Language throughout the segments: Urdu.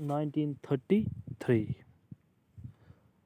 1933।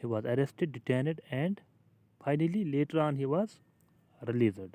he was arrested, detained and finally later on he was released.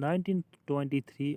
1923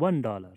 $1,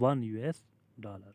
$1।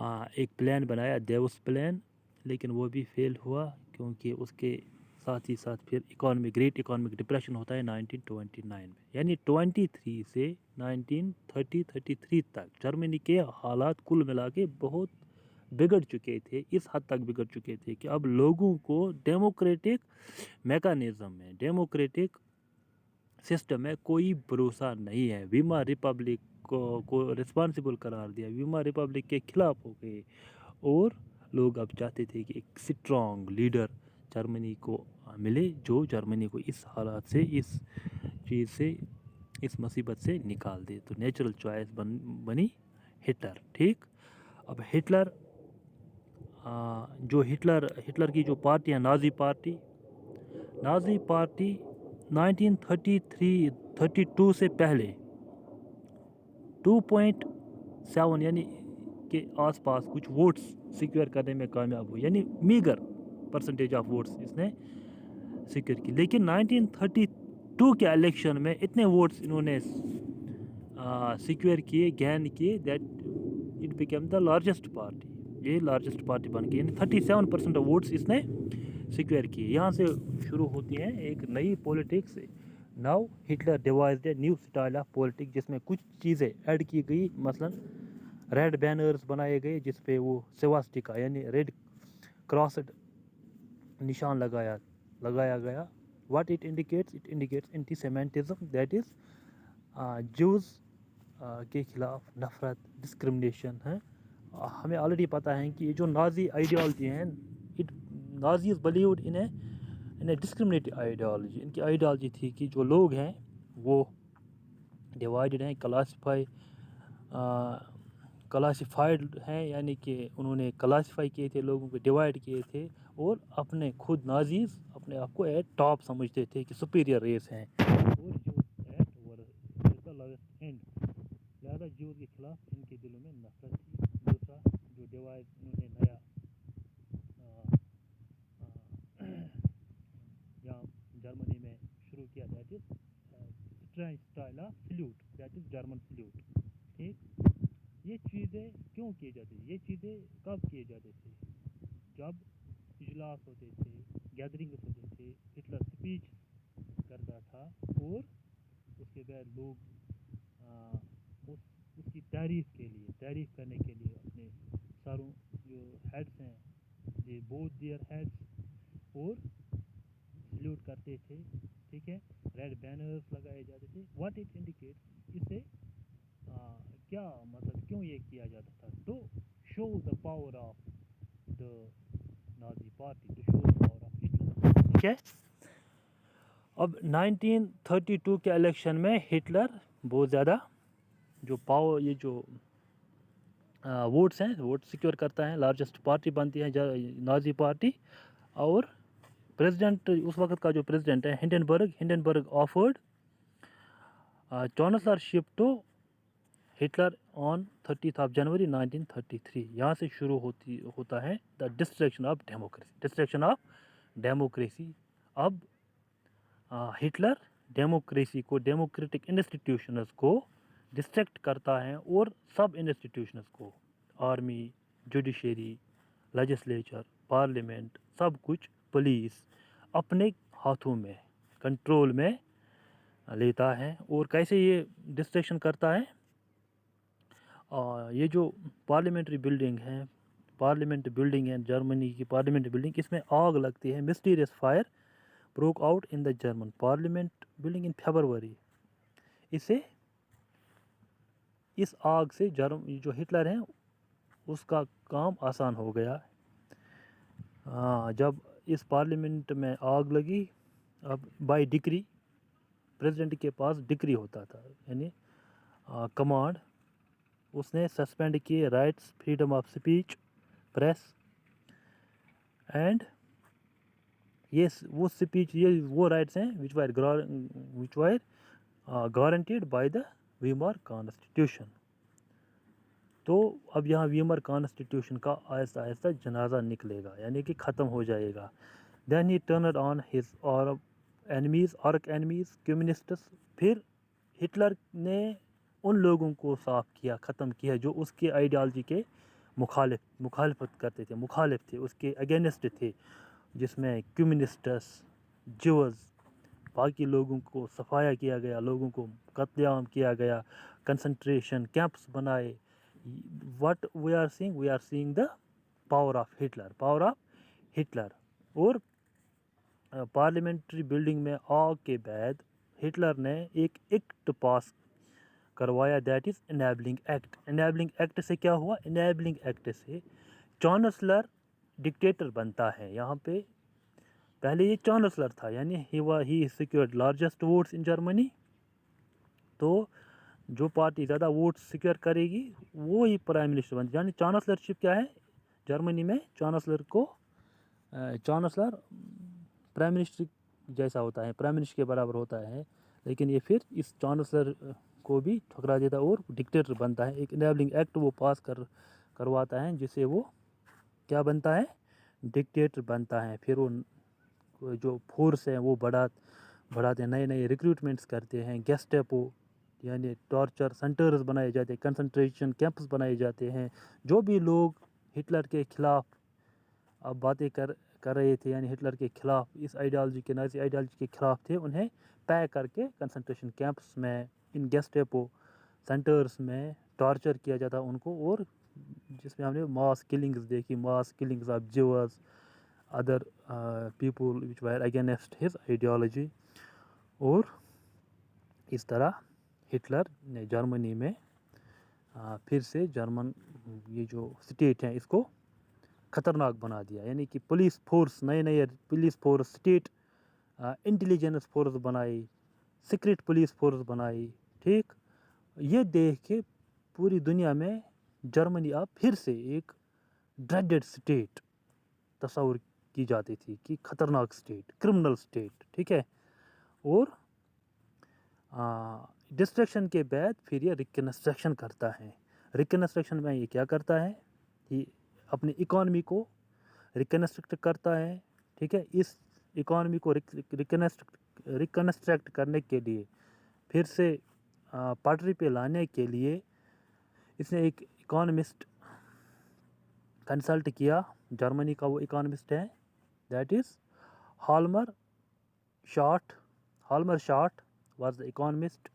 ایک پلان بنایا دیوس پلان، لیکن وہ بھی فیل ہوا کیونکہ اس کے ساتھ ہی ساتھ پھر گریٹ اکانومک ڈپریشن ہوتا ہے 1929 میں، یعنی 23 سے 1933 تک جرمنی کے حالات کل ملا کے بہت بگڑ چکے تھے، اس حد تک بگڑ چکے تھے کہ اب لوگوں کو ڈیموکریٹک میکانزم میں، ڈیموکریٹک سسٹم میں کوئی بھروسہ نہیں ہے۔ ویمار ریپبلک کو رسپانسبل قرار دیا، ویمار ریپبلک کے خلاف ہو گئے، اور لوگ اب چاہتے تھے کہ ایک سٹرانگ لیڈر جرمنی کو ملے جو جرمنی کو اس حالات سے، اس چیز سے، اس مصیبت سے نکال دے۔ تو نیچرل چوائس بنی ہٹلر۔ ٹھیک، اب ہٹلر ہٹلر کی جو پارٹی ہے، نازی پارٹی 1932 سے پہلے 2.7 یعنی کے آس پاس کچھ ووٹس سیکیور کرنے میں کامیاب ہوئی، یعنی میگر پرسنٹیج آف ووٹس اس نے سیکیور کی، لیکن 1932 کے الیکشن میں اتنے ووٹس انہوں نے سیکیور کیے، گین کیے، that it became the largest party, یہ لارجسٹ پارٹی بن گئی، یعنی 37% ووٹس اس نے سیکیور کیے۔ یہاں سے شروع ہوتی ہے ایک نئی politics. Now Hitler devised a new style of politics, جس میں کچھ چیزیں ایڈ کی گئی، مثلا ریڈ بینرز بنائے گئے جس پہ وہ سواسٹیکا یعنی ریڈ کراسڈ نشان لگایا گیا۔ What it indicates anti semitism, that is Jews کے خلاف نفرت، ڈسکرمنیشن ہے۔ ہمیں آلریڈی پتہ ہے کہ یہ جو نازی آئیڈیالوجی ہیں، نازیز بلیوڈ ان اے ڈسکرمنیٹنگ آئیڈیالوجی، ان کی آئیڈیالوجی تھی کہ جو لوگ ہیں وہ ڈیوائیڈڈ ہیں، کلاسیفائڈ ہیں، یعنی کہ انہوں نے کلاسیفائی کیے تھے، لوگوں کو ڈیوائڈ کیے تھے، اور اپنے خود نازیز اپنے آپ کو ایٹ ٹاپ سمجھتے تھے کہ سپیریئر ریس ہیں، اور لہٰذا جیوز کے خلاف ان کے دلوں میں نفرت تھی۔ دوسرا جو ڈیوائڈ انہوں نے نیا یہاں جرمنی میں شروع کیا، that is strange style of salute, that is German salute. ٹھیک، یہ چیزیں کیوں کی جاتی تھی؟ یہ چیزیں کب کیے جاتے تھے؟ جب اجلاس ہوتے تھے، گیدرنگس ہوتے تھے، ہٹلر اسپیچ کرتا تھا، اور اس کے بعد لوگ اس کی تعریف کرنے کے لیے اپنے ساروں جو ہیڈس ہیں، دے بوتھ دیئر ہیڈس، اور سلیوٹ کرتے تھے۔ ٹھیک ہے، ریڈ بینرز لگائے جاتے تھے۔ واٹ اٹ انڈیکیٹس، اسے کیا مطلب، کیوں یہ کیا جاتا تھا؟ To show the power of the Nazi party, to show the power of Hitler. ٹھیک ہے، اب 1932 کے الیکشن میں ہٹلر بہت زیادہ جو پاور، یہ جو ووٹس ہیں، ووٹ سیکیور کرتا ہے، لارجسٹ پارٹی بنتی ہے نازی پارٹی، اور پریزیڈنٹ، اس وقت کا جو پریزیڈنٹ ہے Hindenburg offered chancellorship to Hitler on 30 January 1933۔ یہاں سے شروع ہوتا ہے دا ڈسٹریکشن آف ڈیموکریسی۔ اب ہٹلر ڈیموکریسی کو، ڈیموکریٹک انسٹیٹیوشنز کو ڈسٹریکٹ کرتا ہے، اور سب انسٹیٹیوشنز کو، آرمی، جوڈیشری، لیجسلیچر، پارلیمنٹ، سب کچھ، پولیس، اپنے ہاتھوں میں، کنٹرول میں لیتا ہے۔ اور کیسے یہ ڈسٹریکشن کرتا ہے؟ یہ جو پارلیمنٹ بلڈنگ ہے جرمنی کی پارلیمنٹ بلڈنگ، اس میں آگ لگتی ہے، mysterious fire broke out in the German parliament building in February. اس آگ سے جو ہٹلر ہیں اس کا کام آسان ہو گیا۔ جب اس پارلیمنٹ میں آگ لگی، اب بائی ڈکری، پریزیڈنٹ کے پاس ڈکری ہوتا تھا، یعنی کمانڈ، اس نے سسپینڈ کیے rights, freedom of speech, press, and وہ رائٹس ہیں which were guaranteed by the Weimar constitution. تو اب یہاں ویمار کانسٹیٹیوشن کا آہستہ آہستہ جنازہ نکلے گا، یعنی کہ ختم ہو جائے گا۔ Then he turned on his arch enemies communists. پھر ہٹلر نے ان لوگوں کو صاف کیا، ختم کیا جو اس کی آئیڈیالوجی کے مخالفت کرتے تھے، مخالف تھے، اس کے اگینسٹ تھے، جس میں کمیونسٹس، جوز، باقی لوگوں کو صفایا کیا گیا، لوگوں کو قتل عام کیا گیا، کنسنٹریشن کیمپس بنائے. What we are seeing the power of Hitler. اور پارلیمنٹری بلڈنگ میں آ کے بعد ہٹلر نے ایک ایکٹ پاس کروایا، that is enabling act. Enabling act سے کیا ہوا؟ انیبلنگ ایکٹ سے چانسلر ڈکٹیٹر بنتا ہے. یہاں پہ پہلے یہ چانسلر تھا، یعنی ہی سیکیورڈ لارجسٹ ووٹس ان جرمنی. تو جو پارٹی زیادہ ووٹ سیکیور کرے گی وہ ہی پرائم منسٹر بنتا ہے. یعنی چانسلرشپ کیا ہے جرمنی میں؟ چانسلر پرائم منسٹر جیسا ہوتا ہے، پرائم منسٹر کے برابر ہوتا ہے، لیکن یہ پھر اس چانسلر کو بھی ٹھکرا دیتا ہے اور ڈکٹیٹر بنتا ہے. ایک انیبلنگ ایکٹ وہ پاس کرواتا ہے، جس سے وہ کیا بنتا ہے؟ ڈکٹیٹر بنتا ہے. پھر وہ جو فورس ہیں وہ بڑھاتے ہیں، نئے ریکروٹمنٹس کرتے ہیں. گیسٹیپو یعنی ٹارچر سینٹرز بنائے جاتے ہیں، کنسنٹریشن کیمپس بنائے جاتے ہیں. جو بھی لوگ ہٹلر کے خلاف اب باتیں کر رہے تھے، یعنی ہٹلر کے خلاف، اس آئیڈیالوجی کے، نازی آئیڈیالوجی کے خلاف تھے، انہیں پیک کر کے کنسنٹریشن کیمپس میں، ان گیسٹیپو سینٹرز میں ٹارچر کیا جاتا ان کو. اور جس میں ہم نے ماس کلنگز دیکھی، mass killings of Jews, other people which were against his ideology. اور اس طرح ہٹلر نے جرمنی میں پھر سے جرمن یہ جو اسٹیٹ ہیں اس کو خطرناک بنا دیا. یعنی کہ پولیس فورس، نئے police force, state intelligence force بنائی، سیکرٹ پولیس فورس بنائی. ٹھیک، یہ دیکھ کے پوری دنیا میں جرمنی اب پھر سے ایک ڈریڈڈ اسٹیٹ تصور کی جاتی تھی، کہ خطرناک اسٹیٹ، کرمنل اسٹیٹ. ٹھیک ہے. اور ڈسٹرکشن کے بعد پھر یہ ریکنسٹرکشن کرتا ہے. ریکنسٹرکشن میں یہ کیا کرتا ہے؟ یہ اپنی اکانومی کو ریکنسٹرکٹ کرتا ہے. ٹھیک ہے. اس اکانومی کو ریکنسٹرکٹ کرنے کے لیے، پھر سے پٹری پہ لانے کے لیے، اس نے ایک اکانومسٹ کنسلٹ کیا. جرمنی کا وہ اکانومسٹ ہے، that is Hjalmar Schacht. Hjalmar Schacht was the economist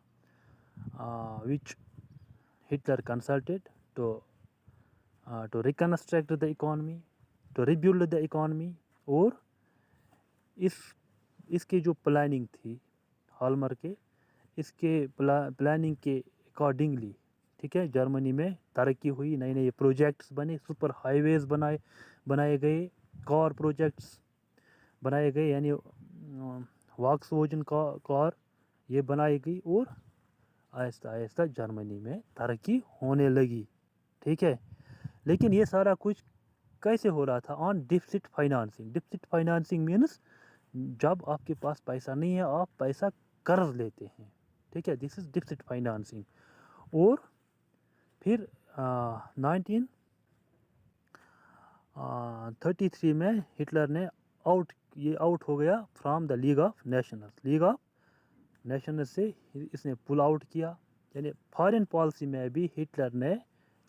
which Hitler consulted to reconstruct the economy, to rebuild the economy. اور اس کی جو پلاننگ تھی ہالمر کے، اس کے پلاننگ کے اکارڈنگلی، ٹھیک ہے، جرمنی میں ترقی ہوئی، نئے پروجیکٹس بنے، سپر ہائی ویز بنائے گئے، کار پروجیکٹس بنائے گئے، یعنی واکس ووجن کار یہ بنائی گئی. اور آہستہ آہستہ جرمنی میں ترقی ہونے لگی. ٹھیک ہے. لیکن یہ سارا کچھ کیسے ہو رہا تھا؟ آن ڈیفسٹ فائنانسنگ. ڈیفسٹ فائنانسنگ مینس جب آپ کے پاس پیسہ نہیں ہے، آپ پیسہ قرض لیتے ہیں. ٹھیک ہے. دس از ڈیفسٹ فائنانسنگ. اور پھر 1933 میں ہٹلر نے آؤٹ ہو گیا from the league of nations سے اس نے پل آؤٹ کیا. یعنی فارن پالیسی میں بھی ہٹلر نے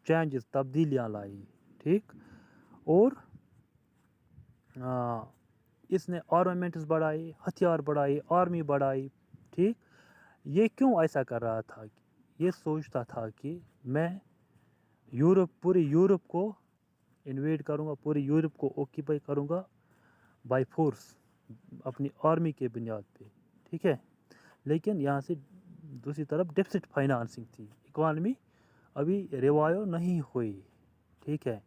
چینجز، تبدیلیاں لائی. ٹھیک. اور اس نے آرمامنٹس بڑھائی، ہتھیار بڑھائی، آرمی بڑھائی. ٹھیک. یہ کیوں ایسا کر رہا تھا؟ یہ سوچتا تھا کہ میں پوری یورپ کو انویڈ کروں گا، پوری یورپ کو اوکیپائی کروں گا بائی فورس، اپنی آرمی کے بنیاد پہ. ٹھیک ہے. لیکن یہاں سے دوسری طرف ڈیفسٹ فائنانسنگ تھی، اکانومی ابھی ریوائیو نہیں ہوئی. ٹھیک ہے.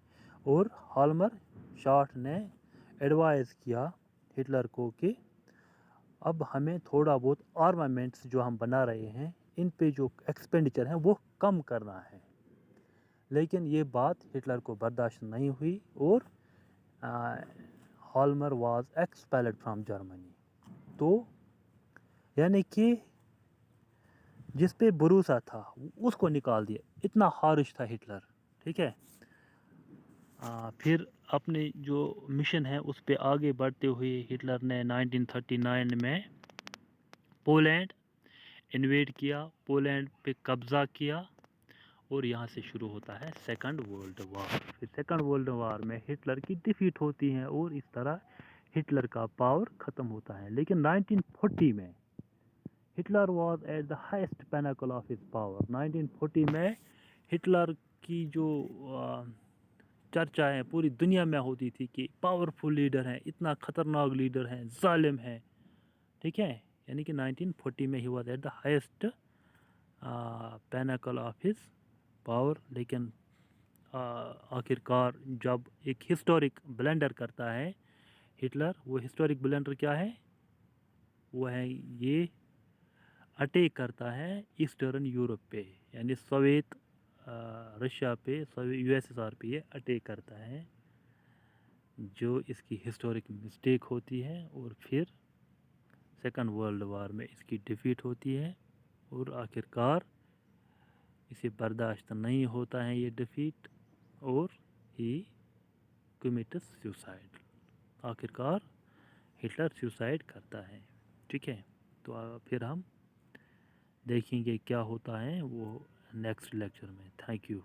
اور ہالمر شارٹ نے ایڈوائز کیا ہٹلر کو کہ اب ہمیں تھوڑا بہت آرمامنٹس جو ہم بنا رہے ہیں، ان پہ جو ایکسپینڈیچر ہیں وہ کم کرنا ہے. لیکن یہ بات ہٹلر کو برداشت نہیں ہوئی، اور ہالمر واز ایکسپیلڈ فرام جرمنی. تو یعنی کہ جس پہ بھروسہ تھا اس کو نکال دیا. اتنا ہارش تھا ہٹلر. ٹھیک ہے. پھر اپنے جو مشن ہے اس پہ آگے بڑھتے ہوئے ہٹلر نے 1939 میں پولینڈ انویڈ کیا، پولینڈ پہ قبضہ کیا. اور یہاں سے شروع ہوتا ہے سیکنڈ ورلڈ وار. پھر سیکنڈ ورلڈ وار میں ہٹلر کی ڈیفیٹ ہوتی ہے اور اس طرح ہٹلر کا پاور ختم ہوتا ہے. لیکن 1940 میں Hitler was at the highest pinnacle of his power. 1940 میں ہٹلر کی جو چرچا ہے پوری دنیا میں ہوتی تھی کہ پاورفل لیڈر ہیں، اتنا خطرناک لیڈر ہیں، ظالم ہیں. ٹھیک ہے، یعنی کہ 1940 میں he was at the highest pinnacle of his power. لیکن آخر کار جب ایک ہسٹورک بلنڈر کرتا ہے ہٹلر، وہ ہسٹورک بلنڈر کیا ہے؟ وہ ہے یہ اٹیک کرتا ہے ایسٹرن یورپ پہ، یعنی سوویت رشیا پہ، یو ایس ایس آر پہ یہ اٹیک کرتا ہے، جو اس کی ہسٹورک مسٹیک ہوتی ہے. اور پھر سیکنڈ ورلڈ وار میں اس کی ڈیفیٹ ہوتی ہے اور آخر کار اسے برداشت نہیں ہوتا ہے یہ ڈیفیٹ اور ہی کمٹس سیوسائڈ. آخر کار ہٹلر سیوسائڈ کرتا ہے. ٹھیک ہے، تو پھر ہم دیکھیں گے کیا ہوتا ہے وہ نیکسٹ لیکچر میں. Thank you.